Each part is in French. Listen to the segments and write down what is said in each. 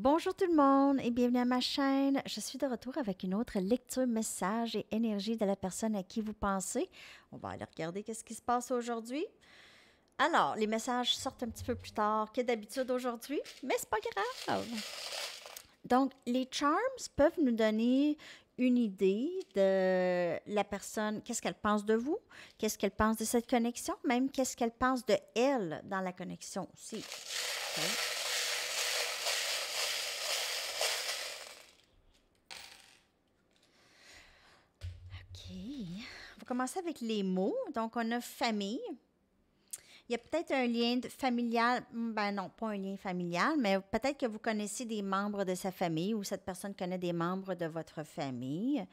Bonjour tout le monde et bienvenue à ma chaîne. Je suis de retour avec une autre lecture, message et énergie de la personne à qui vous pensez. On va aller regarder qu'est-ce qui se passe aujourd'hui. Alors, les messages sortent un petit peu plus tard que d'habitude aujourd'hui, mais c'est pas grave. Donc, les charms peuvent nous donner une idée de la personne, qu'est-ce qu'elle pense de vous, qu'est-ce qu'elle pense de cette connexion, même qu'est-ce qu'elle pense de elle dans la connexion aussi. Okay. OK. On va commencer avec les mots. Donc, on a famille. Il y a peut-être un lien familial. Ben non, pas un lien familial, mais peut-être que vous connaissez des membres de sa famille ou cette personne connaît des membres de votre famille.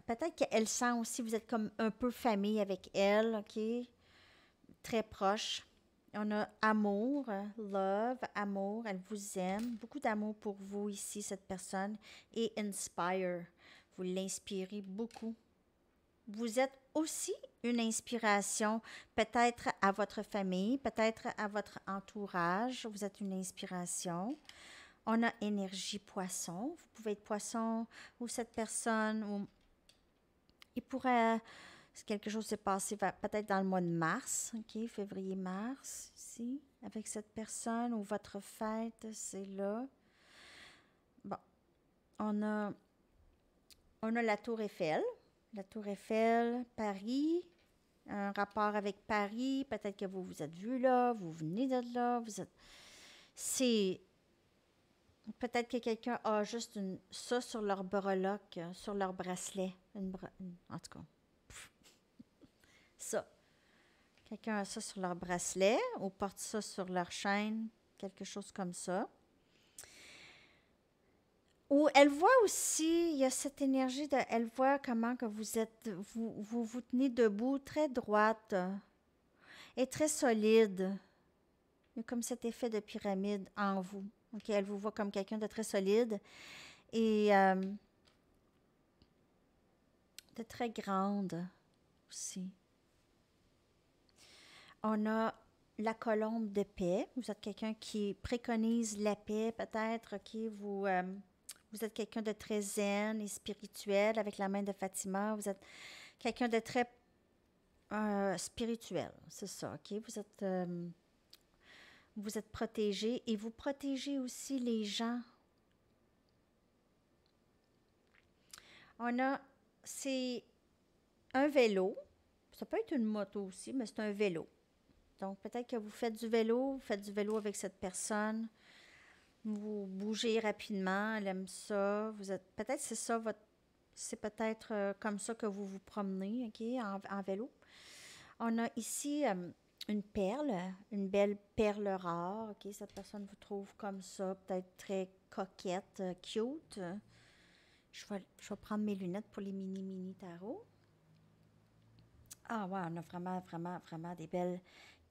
Peut-être qu'elle sent aussi, vous êtes comme un peu famille avec elle, OK? Très proche. On a amour, love, amour, elle vous aime. Beaucoup d'amour pour vous ici, cette personne. Et inspire. Vous l'inspirez beaucoup. Vous êtes aussi une inspiration, peut-être à votre famille, peut-être à votre entourage. Vous êtes une inspiration. On a énergie poisson. Vous pouvez être poisson ou cette personne. Ou il pourrait. Quelque chose s'est passé peut-être dans le mois de mars, OK, février-mars, ici, avec cette personne ou votre fête, c'est là. Bon, on a, on a la Tour Eiffel. La Tour Eiffel, Paris, un rapport avec Paris, peut-être que vous vous êtes vu là, vous venez de là, vous êtes... C'est... Peut-être que quelqu'un a juste ça sur leur breloque, sur leur bracelet. En tout cas, ça. Quelqu'un a ça sur leur bracelet ou porte ça sur leur chaîne, quelque chose comme ça. Ou elle voit aussi, il y a cette énergie de, elle voit comment que vous êtes, vous tenez debout, très droite et très solide. Il y a comme cet effet de pyramide en vous. Okay, elle vous voit comme quelqu'un de très solide et de très grande aussi. On a la colombe de paix. Vous êtes quelqu'un qui préconise la paix, peut-être. Okay, vous êtes quelqu'un de très zen et spirituel avec la main de Fatima. Vous êtes quelqu'un de très spirituel, c'est ça. Okay? Vous êtes protégé et vous protégez aussi les gens. C'est un vélo. Ça peut être une moto aussi, mais c'est un vélo. Donc, peut-être que vous faites du vélo avec cette personne. Vous bougez rapidement, elle aime ça. Peut-être c'est ça c'est peut-être comme ça que vous vous promenez, OK, en vélo. On a ici une belle perle rare, OK, cette personne vous trouve comme ça, peut-être très coquette, cute. Je vais prendre mes lunettes pour les mini tarots. Ah ouais, on a vraiment, vraiment, vraiment des belles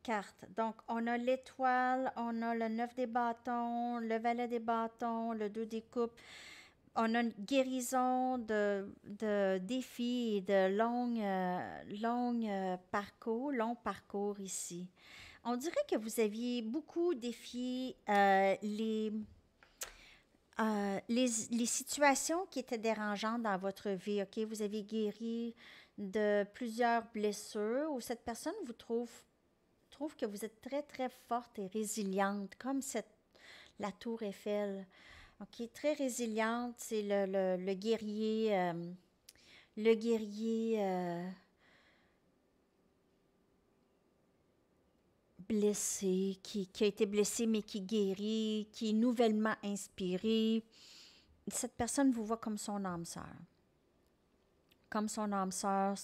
cartes. Donc, on a l'étoile, on a le 9 des bâtons, le valet des bâtons, le 2 des coupes. On a une guérison de défis et de long parcours ici. On dirait que vous aviez beaucoup défié les situations qui étaient dérangeantes dans votre vie, OK? Vous avez guéri de plusieurs blessures ou cette personne trouve que vous êtes très, très forte et résiliente, comme la tour Eiffel. OK? Très résiliente, c'est le guerrier blessé, qui a été blessé mais qui guérit, qui est nouvellement inspiré. Cette personne vous voit comme son âme sœur. Comme son âme sœur,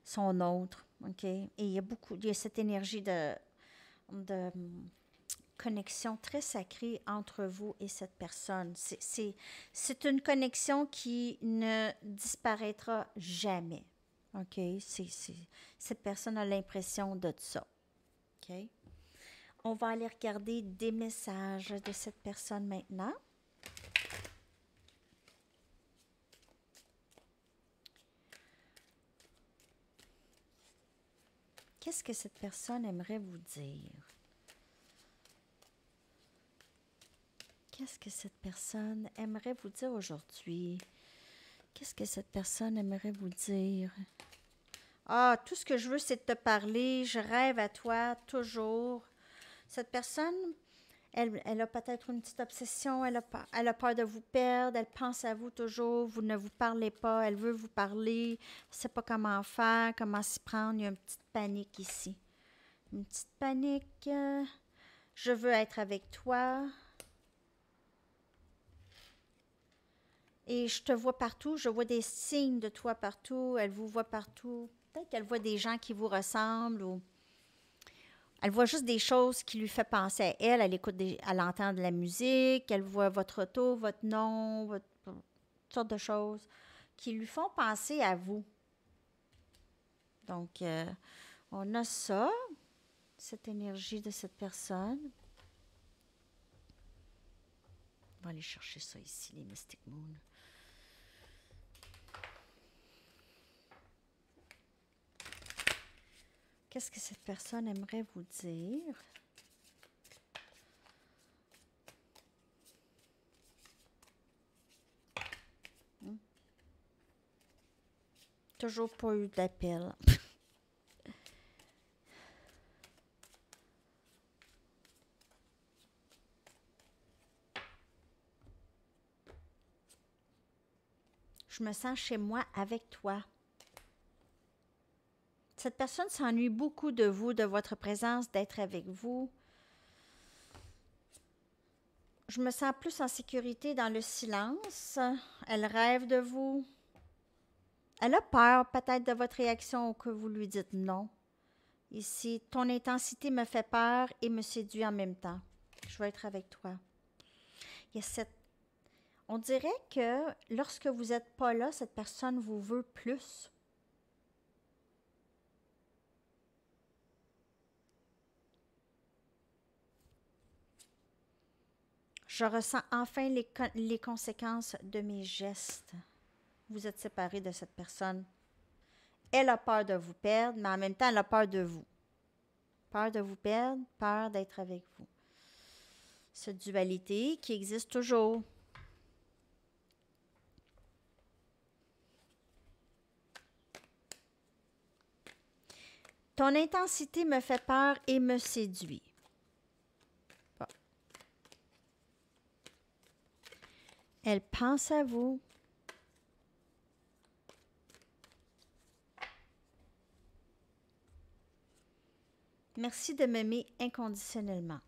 son autre. OK? Et il y a cette énergie de connexion très sacrée entre vous et cette personne. C'est une connexion qui ne disparaîtra jamais. OK? Cette personne a l'impression de ça. OK? On va aller regarder des messages de cette personne maintenant. Qu'est-ce que cette personne aimerait vous dire? Qu'est-ce que cette personne aimerait vous dire aujourd'hui? Qu'est-ce que cette personne aimerait vous dire? Ah, tout ce que je veux, c'est de te parler. Je rêve à toi toujours. Cette personne, elle a peut-être une petite obsession. Elle a peur de vous perdre. Elle pense à vous toujours. Vous ne vous parlez pas. Elle veut vous parler. Elle ne sait pas comment faire, comment s'y prendre. Il y a une petite panique ici. Une petite panique. Je veux être avec toi. Et je te vois partout, je vois des signes de toi partout, elle vous voit partout. Peut-être qu'elle voit des gens qui vous ressemblent ou elle voit juste des choses qui lui font penser à elle. Elle entend de la musique, elle voit votre auto, votre nom, toutes sortes de choses qui lui font penser à vous. Donc, on a ça, cette énergie de cette personne. On va aller chercher ça ici, les Mystic Moon. Qu'est-ce que cette personne aimerait vous dire? Toujours pas eu d'appel. Je me sens chez moi avec toi. Cette personne s'ennuie beaucoup de vous, de votre présence, d'être avec vous. Je me sens plus en sécurité dans le silence. Elle rêve de vous. Elle a peur peut-être de votre réaction ou que vous lui dites non. Ici, ton intensité me fait peur et me séduit en même temps. Je veux être avec toi. Il y a On dirait que lorsque vous n'êtes pas là, cette personne vous veut plus. Je ressens enfin les conséquences de mes gestes. Vous êtes séparés de cette personne. Elle a peur de vous perdre, mais en même temps, elle a peur de vous. Peur de vous perdre, peur d'être avec vous. Cette dualité qui existe toujours. Ton intensité me fait peur et me séduit. Bon. Elle pense à vous. Merci de m'aimer inconditionnellement.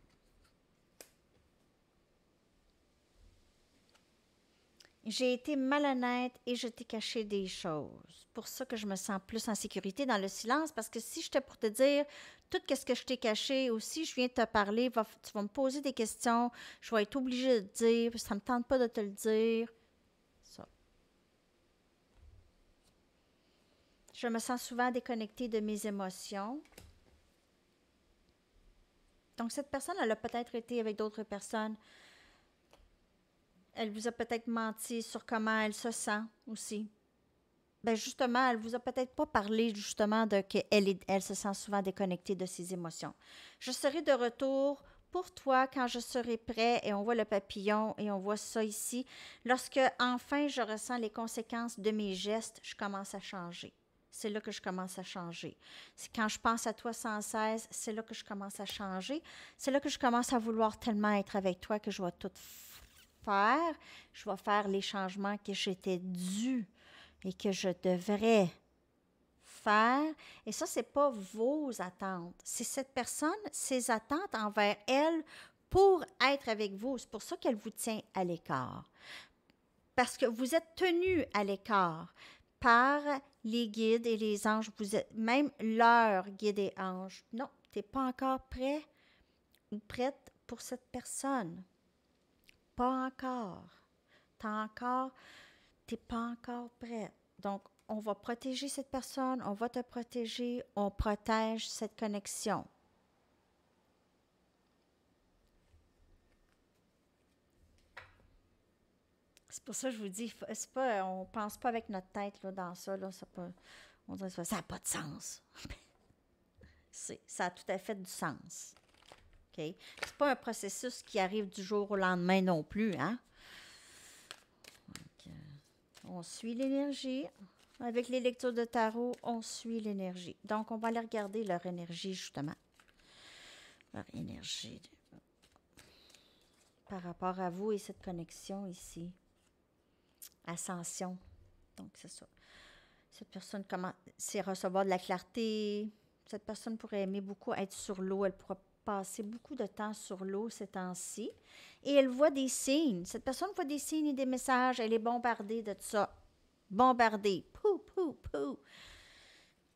J'ai été malhonnête et je t'ai caché des choses. Pour ça que je me sens plus en sécurité dans le silence, parce que si j'étais pour te dire tout ce que je t'ai caché, ou si je viens de te parler, tu vas me poser des questions, je vais être obligée de te dire, ça ne me tente pas de te le dire. Ça. Je me sens souvent déconnectée de mes émotions. Donc, cette personne, elle a peut-être été avec d'autres personnes. Elle vous a peut-être menti sur comment elle se sent aussi. Ben justement, elle vous a peut-être pas parlé justement de qu'elle se sent souvent déconnectée de ses émotions. Je serai de retour pour toi quand je serai prêt et on voit le papillon et on voit ça ici. Lorsque enfin je ressens les conséquences de mes gestes, je commence à changer. C'est là que je commence à changer. C'est quand je pense à toi sans cesse, c'est là que je commence à changer. C'est là que je commence à vouloir tellement être avec toi que je vais tout faire. Je vais faire les changements que j'étais due et que je devrais faire. Et ça, ce n'est pas vos attentes. C'est cette personne, ses attentes envers elle pour être avec vous. C'est pour ça qu'elle vous tient à l'écart. Parce que vous êtes tenu à l'écart par les guides et les anges. Vous êtes même leur guide et ange. Non, tu n'es pas encore prêt ou prête pour cette personne. Pas encore. Tu n'es pas encore prête. Donc, on va protéger cette personne, on va te protéger, on protège cette connexion. C'est pour ça que je vous dis, c'est pas, on ne pense pas avec notre tête là, dans ça. Là, on dirait que ça n'a pas de sens. Ça a tout à fait du sens. OK? C'est pas un processus qui arrive du jour au lendemain non plus, hein? Donc, on suit l'énergie. Avec les lectures de tarot, on suit l'énergie. Donc, on va aller regarder leur énergie, justement. Leur énergie par rapport à vous et cette connexion ici. Ascension. Donc, c'est ça. Cette personne c'est recevoir de la clarté. Cette personne pourrait aimer beaucoup être sur l'eau. Elle pourra passer beaucoup de temps sur l'eau ces temps-ci. Et elle voit des signes. Cette personne voit des signes et des messages. Elle est bombardée de tout ça. Bombardée. Pou, pou, pou.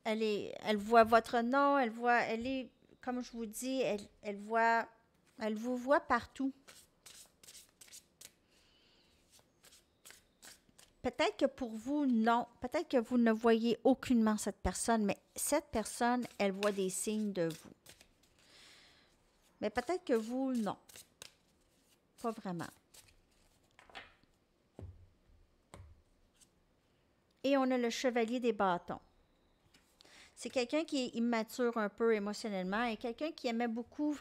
Elle voit votre nom. Elle est, comme je vous dis, elle vous voit partout. Peut-être que pour vous, non. Peut-être que vous ne voyez aucunement cette personne, mais cette personne, elle voit des signes de vous. Mais peut-être que vous, non. Pas vraiment. Et on a le chevalier des bâtons. C'est quelqu'un qui est immature un peu émotionnellement et quelqu'un qui aimait beaucoup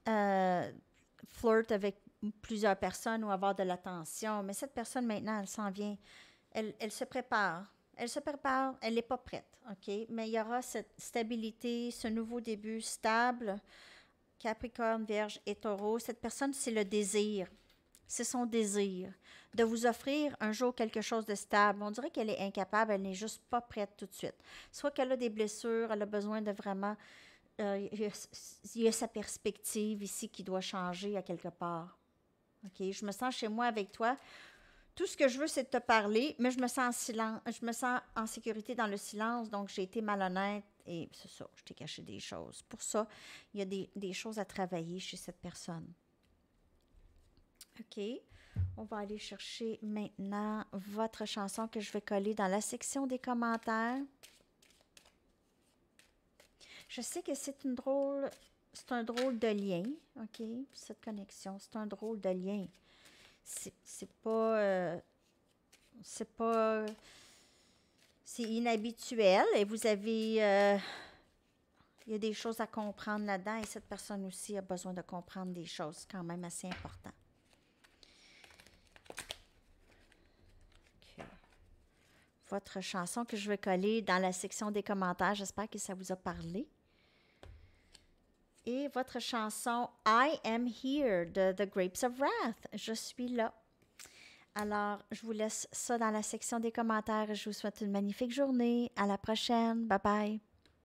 flirt avec plusieurs personnes ou avoir de l'attention. Mais cette personne, maintenant, elle s'en vient. Elle se prépare. Elle se prépare. Elle n'est pas prête, OK? Mais il y aura cette stabilité, ce nouveau début stable. Capricorne, Vierge et Taureau. Cette personne, c'est le désir. C'est son désir de vous offrir un jour quelque chose de stable. On dirait qu'elle est incapable. Elle n'est juste pas prête tout de suite. Soit qu'elle a des blessures, elle a besoin de vraiment... il y a sa perspective ici qui doit changer à quelque part. OK? Je me sens chez moi avec toi. Tout ce que je veux, c'est de te parler, mais je me sens en silence. Je me sens en sécurité dans le silence, donc j'ai été malhonnête et c'est ça, je t'ai caché des choses. Pour ça, il y a des choses à travailler chez cette personne. OK? On va aller chercher maintenant votre chanson que je vais coller dans la section des commentaires. Je sais que c'est un drôle de lien, OK? Cette connexion, c'est un drôle de lien. C'est inhabituel et vous avez, il y a des choses à comprendre là-dedans et cette personne aussi a besoin de comprendre des choses quand même assez importantes. Okay. Votre chanson que je vais coller dans la section des commentaires, j'espère que ça vous a parlé. Et votre chanson « I am here » de The Grapes of Wrath. Je suis là. Alors, je vous laisse ça dans la section des commentaires. Je vous souhaite une magnifique journée. À la prochaine. Bye bye.